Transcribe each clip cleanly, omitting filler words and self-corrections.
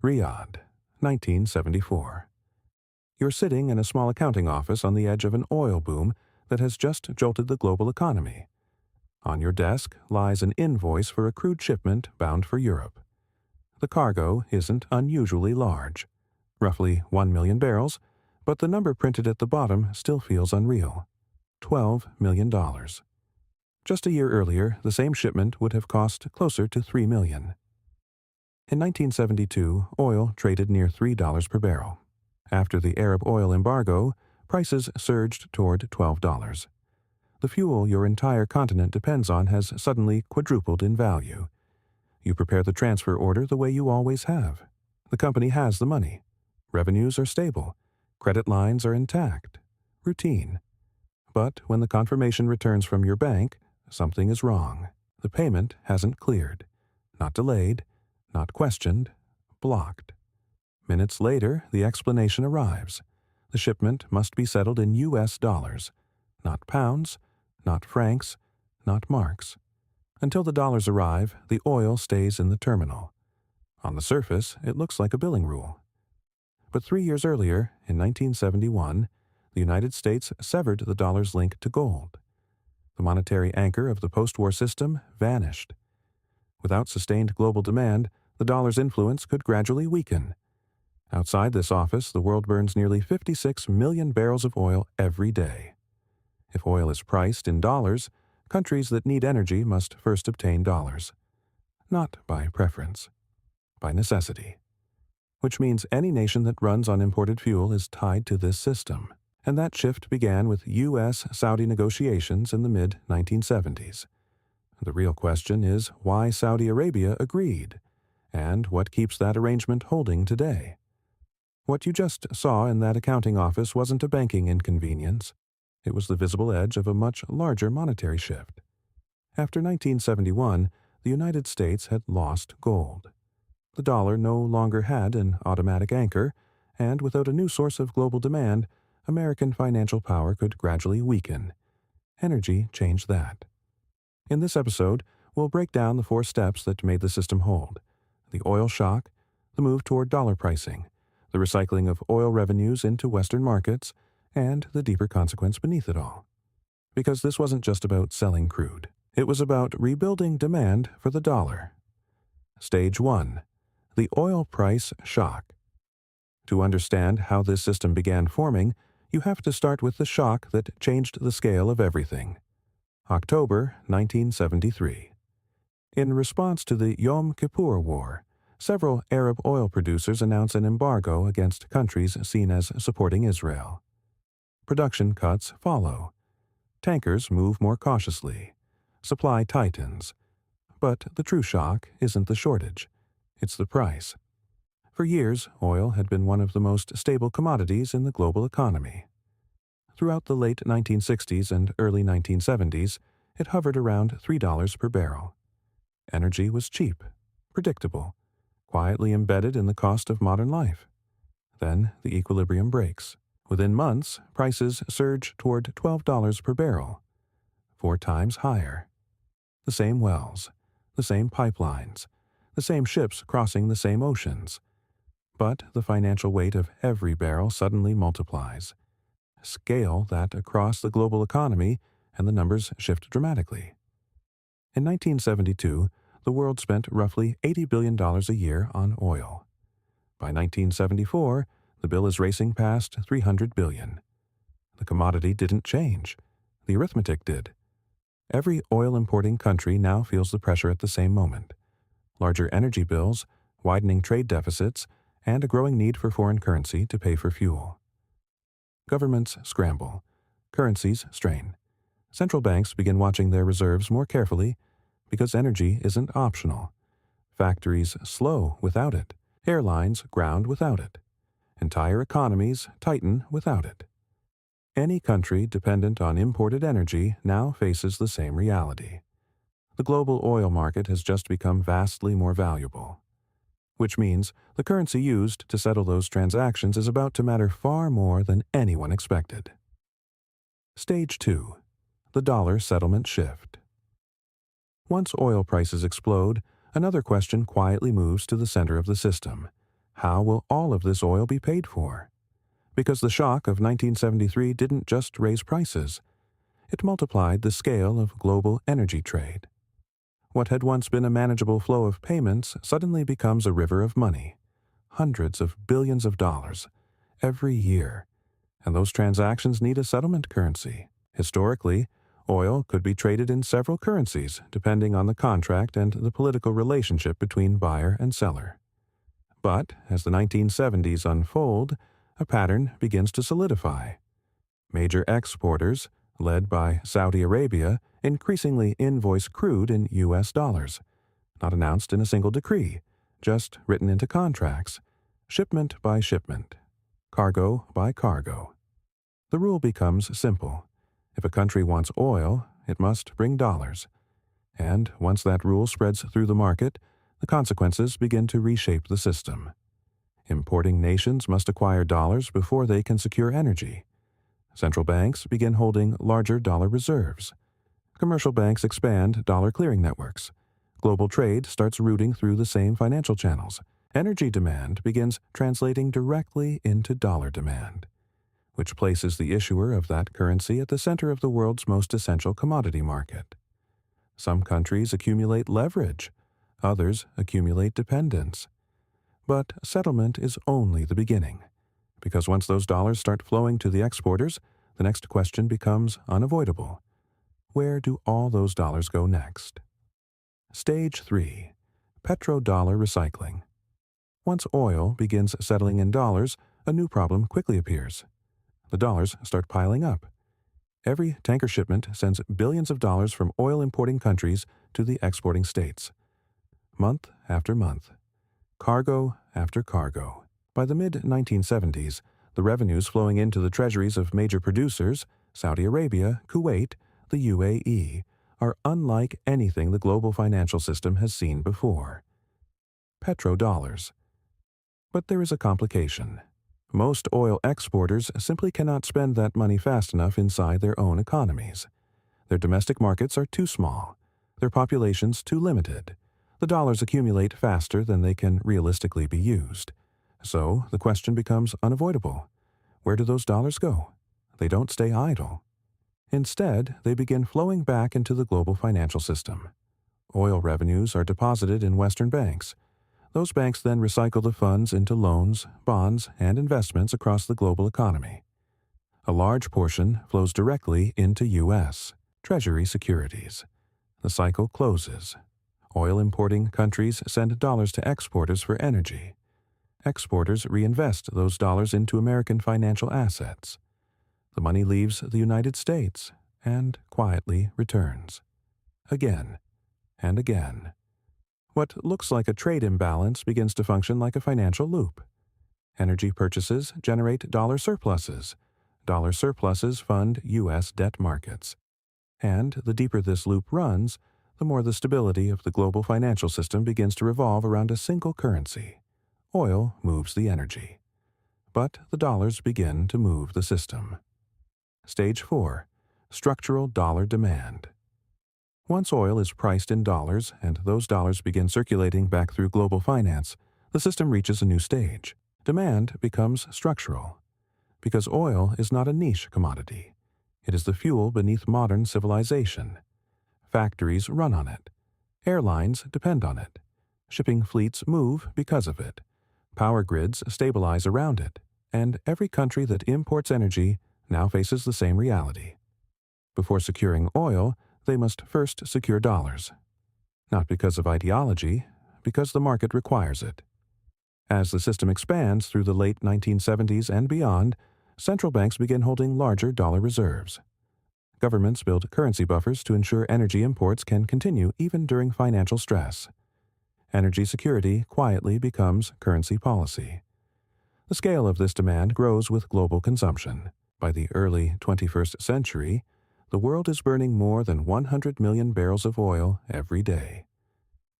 Riyadh, 1974. You're sitting in a small accounting office on the edge of an oil boom that has just jolted the global economy. On your desk lies an invoice for a crude shipment bound for Europe. The cargo isn't unusually large, roughly 1 million barrels, but the number printed at the bottom still feels unreal. $12 million. Just a year earlier, the same shipment would have cost closer to $3 million. In 1972, oil traded near $3 per barrel. After the Arab oil embargo, prices surged toward $12. The fuel your entire continent depends on has suddenly quadrupled in value. You prepare the transfer order the way you always have. The company has the money. Revenues are stable. Credit lines are intact. Routine. But when the confirmation returns from your bank, something is wrong. The payment hasn't cleared. Not delayed, not questioned, blocked. Minutes later, the explanation arrives. The shipment must be settled in U.S. dollars, not pounds, not francs, not marks. Until the dollars arrive, the oil stays in the terminal. On the surface, it looks like a billing rule. But 3 years earlier, in 1971, the United States severed the dollar's link to gold. The monetary anchor of the post-war system vanished. Without sustained global demand, the dollar's influence could gradually weaken. Outside this office, the world burns nearly 56 million barrels of oil every day. If oil is priced in dollars, countries that need energy must first obtain dollars. Not by preference, by necessity. Which means any nation that runs on imported fuel is tied to this system. And that shift began with U.S.-Saudi negotiations in the mid-1970s. The real question is why Saudi Arabia agreed, and what keeps that arrangement holding today. What you just saw in that accounting office wasn't a banking inconvenience. It was the visible edge of a much larger monetary shift. After 1971, the United States had lost gold. The dollar no longer had an automatic anchor, and without a new source of global demand, American financial power could gradually weaken. Energy changed that. In this episode, we'll break down the 4 steps that made the system hold: the oil shock, the move toward dollar pricing, the recycling of oil revenues into Western markets, and the deeper consequence beneath it all. Because this wasn't just about selling crude. It was about rebuilding demand for the dollar. Stage 1. The oil price shock. To understand how this system began forming, you have to start with the shock that changed the scale of everything. October 1973. In response to the Yom Kippur War, several Arab oil producers announce an embargo against countries seen as supporting Israel. Production cuts follow. Tankers move more cautiously. Supply tightens. But the true shock isn't the shortage. It's the price. For years, oil had been one of the most stable commodities in the global economy. Throughout the late 1960s and early 1970s, it hovered around $3 per barrel. Energy was cheap, predictable, quietly embedded in the cost of modern life. Then the equilibrium breaks. Within months, prices surge toward $12 per barrel, 4 times higher. The same wells, the same pipelines, the same ships crossing the same oceans. But the financial weight of every barrel suddenly multiplies. Scale that across the global economy, and the numbers shift dramatically. In 1972, the world spent roughly $80 billion a year on oil. By 1974, the bill is racing past $300 billion. The commodity didn't change. The arithmetic did. Every oil-importing country now feels the pressure at the same moment. Larger energy bills, widening trade deficits, and a growing need for foreign currency to pay for fuel. Governments scramble. Currencies strain. Central banks begin watching their reserves more carefully because energy isn't optional. Factories slow without it. Airlines ground without it. Entire economies tighten without it. Any country dependent on imported energy now faces the same reality. The global oil market has just become vastly more valuable, which means the currency used to settle those transactions is about to matter far more than anyone expected. Stage 2. The dollar settlement shift. Once oil prices explode, another question quietly moves to the center of the system. How will all of this oil be paid for? Because the shock of 1973 didn't just raise prices, it multiplied the scale of global energy trade. What had once been a manageable flow of payments suddenly becomes a river of money, hundreds of billions of dollars, every year, and those transactions need a settlement currency. Historically, oil could be traded in several currencies depending on the contract and the political relationship between buyer and seller. But as the 1970s unfold, a pattern begins to solidify. Major exporters, led by Saudi Arabia, increasingly invoice crude in U.S. dollars, not announced in a single decree, just written into contracts, shipment by shipment, cargo by cargo. The rule becomes simple. If a country wants oil, it must bring dollars. And once that rule spreads through the market, the consequences begin to reshape the system. Importing nations must acquire dollars before they can secure energy. Central banks begin holding larger dollar reserves. Commercial banks expand dollar clearing networks. Global trade starts routing through the same financial channels. Energy demand begins translating directly into dollar demand, which places the issuer of that currency at the center of the world's most essential commodity market. Some countries accumulate leverage, others accumulate dependence. But settlement is only the beginning, because once those dollars start flowing to the exporters, the next question becomes unavoidable. Where do all those dollars go next? Stage 3. Petrodollar recycling. Once oil begins settling in dollars, a new problem quickly appears. The dollars start piling up. Every tanker shipment sends billions of dollars from oil-importing countries to the exporting states. Month after month. Cargo after cargo. By the mid-1970s, the revenues flowing into the treasuries of major producers, Saudi Arabia, Kuwait, the UAE, are unlike anything the global financial system has seen before. Petrodollars. But there is a complication. Most oil exporters simply cannot spend that money fast enough inside their own economies. Their domestic markets are too small, their populations too limited. The dollars accumulate faster than they can realistically be used. So the question becomes unavoidable. Where do those dollars go? They don't stay idle. Instead, they begin flowing back into the global financial system. Oil revenues are deposited in Western banks. Those banks then recycle the funds into loans, bonds, and investments across the global economy. A large portion flows directly into U.S. Treasury securities. The cycle closes. Oil-importing countries send dollars to exporters for energy. Exporters reinvest those dollars into American financial assets. The money leaves the United States and quietly returns. Again and again. What looks like a trade imbalance begins to function like a financial loop. Energy purchases generate dollar surpluses. Dollar surpluses fund U.S. debt markets. And the deeper this loop runs, the more the stability of the global financial system begins to revolve around a single currency. Oil moves the energy. But the dollars begin to move the system. Stage 4. Structural dollar demand. Once oil is priced in dollars and those dollars begin circulating back through global finance, the system reaches a new stage. Demand becomes structural. Because oil is not a niche commodity. It is the fuel beneath modern civilization. Factories run on it. Airlines depend on it. Shipping fleets move because of it. Power grids stabilize around it. And every country that imports energy now faces the same reality. Before securing oil, they must first secure dollars. Not because of ideology, because the market requires it. As the system expands through the late 1970s and beyond, central banks begin holding larger dollar reserves. Governments build currency buffers to ensure energy imports can continue even during financial stress. Energy security quietly becomes currency policy. The scale of this demand grows with global consumption. By the early 21st century, the world is burning more than 100 million barrels of oil every day.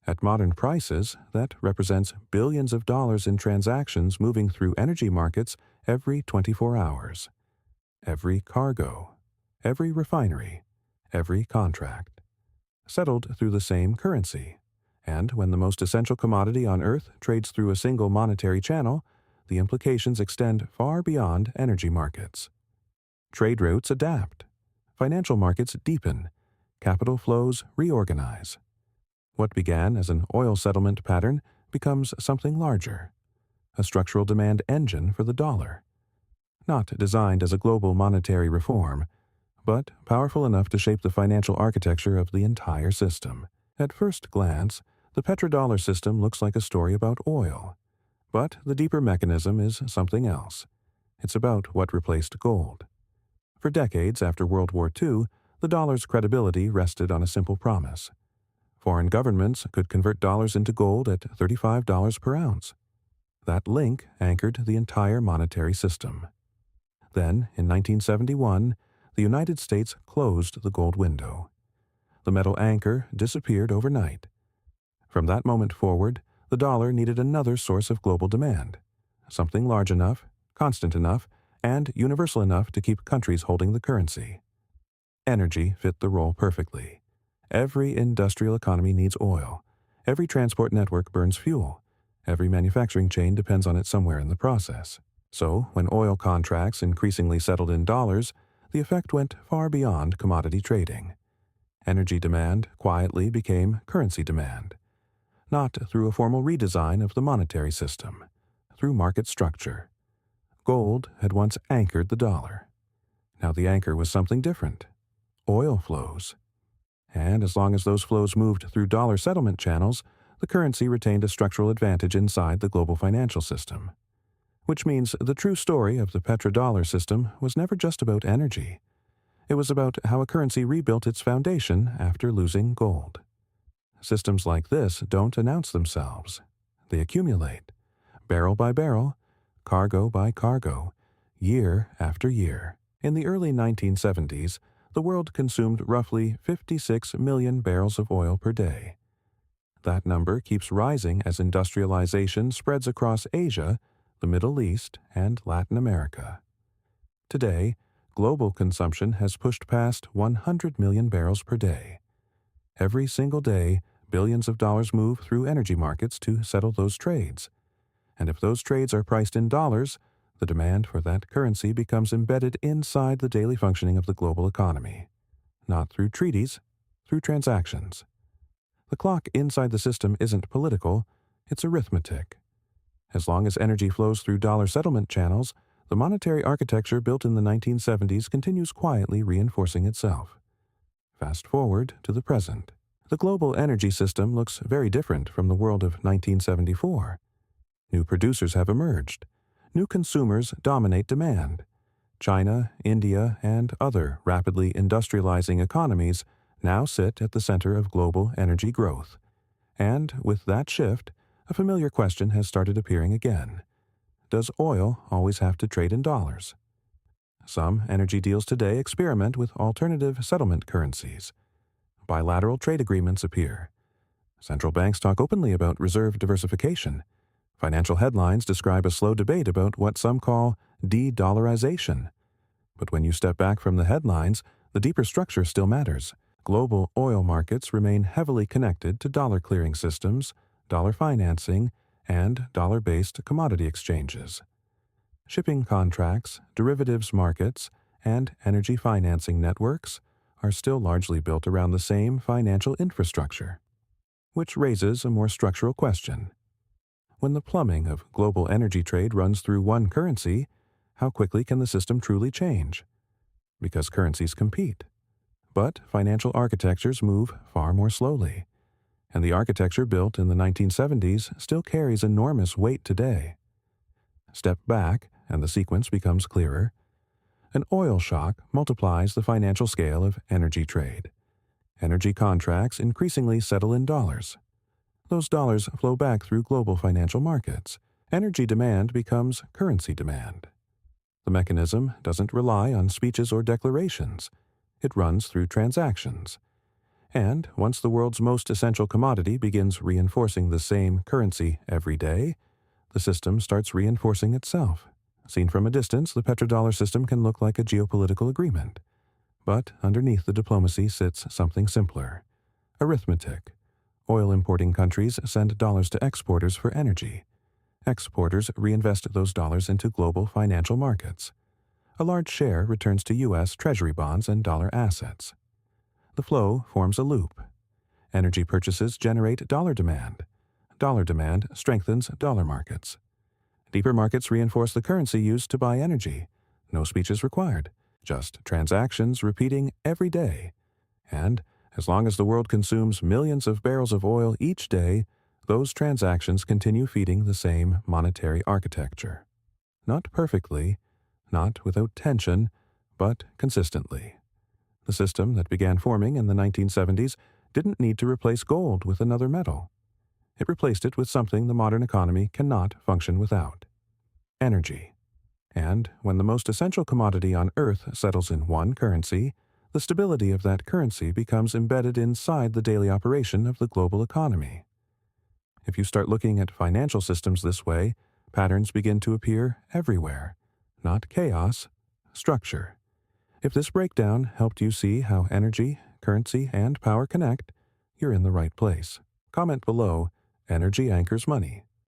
At modern prices, that represents billions of dollars in transactions moving through energy markets every 24 hours. Every cargo, every refinery, every contract, settled through the same currency, And when the most essential commodity on Earth trades through a single monetary channel, the implications extend far beyond energy markets. Trade routes adapt. Financial markets deepen. Capital flows reorganize. What began as an oil settlement pattern becomes something larger, a structural demand engine for the dollar. Not designed as a global monetary reform, but powerful enough to shape the financial architecture of the entire system. At first glance, the petrodollar system looks like a story about oil. But the deeper mechanism is something else. It's about what replaced gold. For decades after World War II, the dollar's credibility rested on a simple promise. Foreign governments could convert dollars into gold at $35 per ounce. That link anchored the entire monetary system. Then, in 1971, the United States closed the gold window. The metal anchor disappeared overnight. From that moment forward, the dollar needed another source of global demand, something large enough, constant enough, and universal enough to keep countries holding the currency. Energy fit the role perfectly. Every industrial economy needs oil. Every transport network burns fuel. Every manufacturing chain depends on it somewhere in the process. So, when oil contracts increasingly settled in dollars, the effect went far beyond commodity trading. Energy demand quietly became currency demand. Not through a formal redesign of the monetary system, through market structure. Gold had once anchored the dollar. Now the anchor was something different. Oil flows. And as long as those flows moved through dollar settlement channels, the currency retained a structural advantage inside the global financial system. Which means the true story of the petrodollar system was never just about energy. It was about how a currency rebuilt its foundation after losing gold. Systems like this don't announce themselves. They accumulate, barrel by barrel, cargo by cargo, year after year. In the early 1970s, the world consumed roughly 56 million barrels of oil per day. That number keeps rising as industrialization spreads across Asia, the Middle East, and Latin America. Today, global consumption has pushed past 100 million barrels per day. Every single day, billions of dollars move through energy markets to settle those trades. And if those trades are priced in dollars, the demand for that currency becomes embedded inside the daily functioning of the global economy. Not through treaties, through transactions. The clock inside the system isn't political, it's arithmetic. As long as energy flows through dollar settlement channels, the monetary architecture built in the 1970s continues quietly reinforcing itself. Fast forward to the present. The global energy system looks very different from the world of 1974. New producers have emerged. New consumers dominate demand. China, India, and other rapidly industrializing economies now sit at the center of global energy growth. And with that shift, a familiar question has started appearing again. Does oil always have to trade in dollars? Some energy deals today experiment with alternative settlement currencies. Bilateral trade agreements appear. Central banks talk openly about reserve diversification. Financial headlines describe a slow debate about what some call Dedollarization. But when you step back from the headlines, the deeper structure still matters. Global oil markets remain heavily connected to dollar clearing systems, dollar financing, and dollar-based commodity exchanges. Shipping contracts, derivatives markets, and energy financing networks are still largely built around the same financial infrastructure. Which raises a more structural question. When the plumbing of global energy trade runs through one currency, how quickly can the system truly change? Because currencies compete. But financial architectures move far more slowly. And the architecture built in the 1970s still carries enormous weight today. Step back, and the sequence becomes clearer. An oil shock multiplies the financial scale of energy trade. Energy contracts increasingly settle in dollars. Those dollars flow back through global financial markets. Energy demand becomes currency demand. The mechanism doesn't rely on speeches or declarations. It runs through transactions. And once the world's most essential commodity begins reinforcing the same currency every day, the system starts reinforcing itself. Seen from a distance, the petrodollar system can look like a geopolitical agreement. But underneath the diplomacy sits something simpler. Arithmetic. Oil-importing countries send dollars to exporters for energy. Exporters reinvest those dollars into global financial markets. A large share returns to U.S. Treasury bonds and dollar assets. The flow forms a loop. Energy purchases generate dollar demand. Dollar demand strengthens dollar markets. Deeper markets reinforce the currency used to buy energy. No speeches required, just transactions repeating every day. And as long as the world consumes millions of barrels of oil each day, those transactions continue feeding the same monetary architecture. Not perfectly, not without tension, but consistently. The system that began forming in the 1970s didn't need to replace gold with another metal. It replaced it with something the modern economy cannot function without: energy. And when the most essential commodity on Earth settles in one currency, the stability of that currency becomes embedded inside the daily operation of the global economy. If you start looking at financial systems this way, patterns begin to appear everywhere. Not chaos, structure. If this breakdown helped you see how energy, currency, and power connect, you're in the right place. Comment below, Energy Anchors Money.